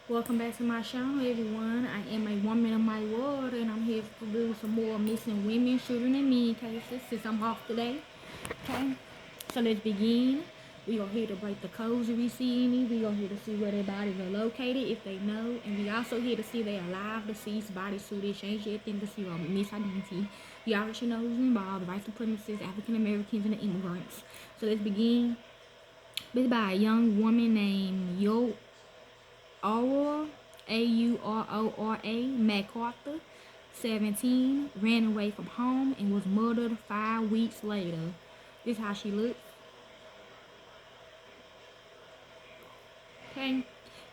Welcome back to my channel, everyone. I am a woman of my word, and I'm here to do some more missing women, children, and men cases since I'm off today. Okay, so let's begin. We are here to break the codes if we see any. We are here to see where their bodies are located, if they know, and we also here to see they are alive, deceased, body suited, change everything to see or misidentity. We already should know who's involved: white supremacists, African Americans, and the immigrants. So let's begin. This by a young woman named Aurora, Aurora McCarter, 17, ran away from home and was murdered 5 weeks later. This is how she looks. Okay.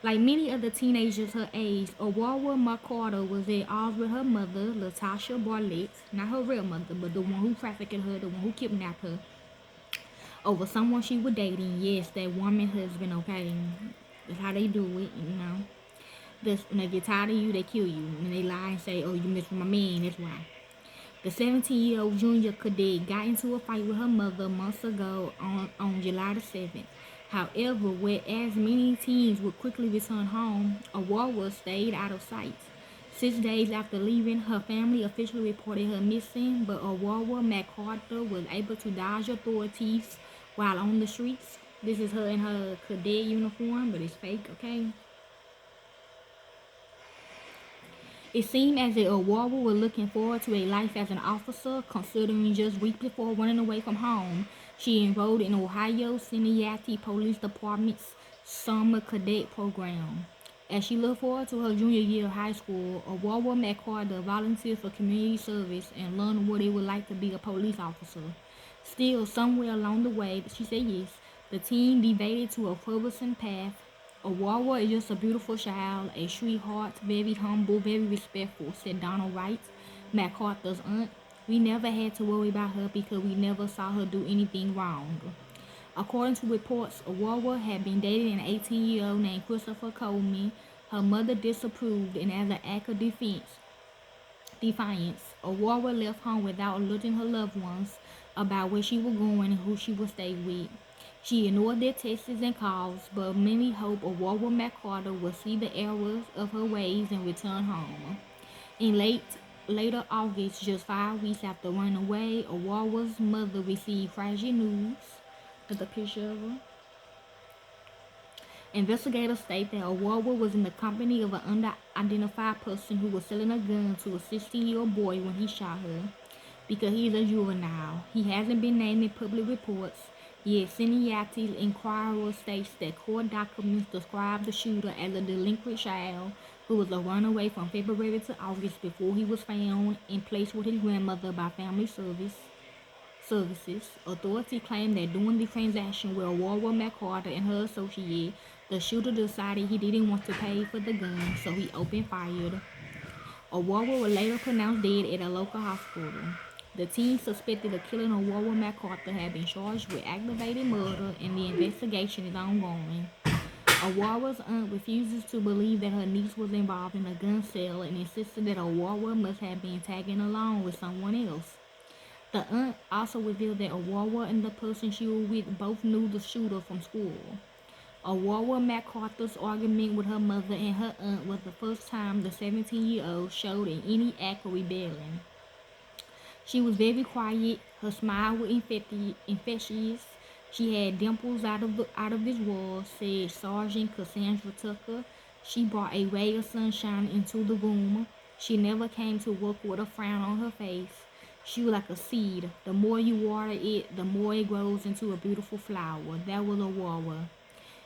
Like many other teenagers her age, Aurora McCarter was at odds with her mother, Latasha Bartlett, not her real mother, but the one who trafficked her, the one who kidnapped her, over someone she was dating. Yes, that woman husband, okay? That's how they do it, you know. When they get tired of you, they kill you. And they lie and say, oh, you messed with my man, that's why. The 17-year-old junior cadet got into a fight with her mother months ago on July the 7th. However, whereas many teens would quickly return home, Aurora stayed out of sight. 6 days after leaving, her family officially reported her missing, but Aurora McCarter was able to dodge authorities while on the streets. This is her in her cadet uniform, but it's fake, okay? It seemed as if Aurora was looking forward to a life as an officer, considering just weeks before running away from home, she enrolled in Ohio Cincinnati Police Department's Summer Cadet Program. As she looked forward to her junior year of high school, Aurora McCarter volunteered for community service and learned what it would like to be a police officer. Still, somewhere along the way, she said yes, the teen deviated to a troublesome path. Aurora is just a beautiful child, a sweetheart, very humble, very respectful, said Donald Wright, MacArthur's aunt. We never had to worry about her because we never saw her do anything wrong. According to reports, Aurora had been dating an 18-year-old named Christopher Coleman. Her mother disapproved, and as an act of defiance, Aurora left home without alerting her loved ones about where she was going and who she would stay with. She ignored their texts and calls, but many hope Aurora McCarter will see the errors of her ways and return home. In later August, just 5 weeks after running away, Aurora's mother received tragic news. There's a picture of her. Investigators state that Aurora was in the company of an unidentified person who was selling a gun to a 16-year-old boy when he shot her. Because he is a juvenile, he hasn't been named in public reports. Yet Cincinnati Inquirer states that court documents describe the shooter as a delinquent child who was a runaway from February to August before he was found and placed with his grandmother by family services. Authorities claim that during the transaction with Aurora McCarter and her associate, the shooter decided he didn't want to pay for the gun, so he opened fire. Aurora was later pronounced dead at a local hospital. The team suspected of killing Aurora McCarter had been charged with aggravated murder, and the investigation is ongoing. Aurora's aunt refuses to believe that her niece was involved in a gun sale and insisted that Aurora must have been tagging along with someone else. The aunt also revealed that Aurora and the person she was with both knew the shooter from school. Aurora McCarter's argument with her mother and her aunt was the first time the 17-year-old showed in any act of rebellion. She was very quiet, her smile was infectious, she had dimples out of this world, said Sergeant Cassandra Tucker. She brought a ray of sunshine into the room. She never came to work with a frown on her face. She was like a seed. The more you water it, the more it grows into a beautiful flower. That was Aurora.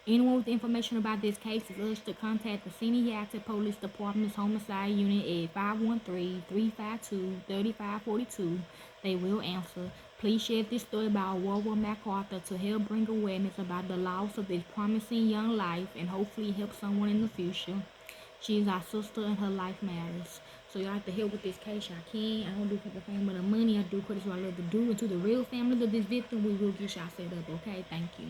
Anyone with information about this case is urged to contact the Cincinnati Police Department's Homicide Unit at 513-352-3542. They will answer. Please share this story about Aurora McCarter to help bring awareness about the loss of this promising young life and hopefully help someone in the future. She is our sister and her life matters. So y'all have to help with this case. Y'all can. I don't do it for the fame of the money. I do it because I love to do. And to the real families of this victim, we will get y'all set up. Okay? Thank you.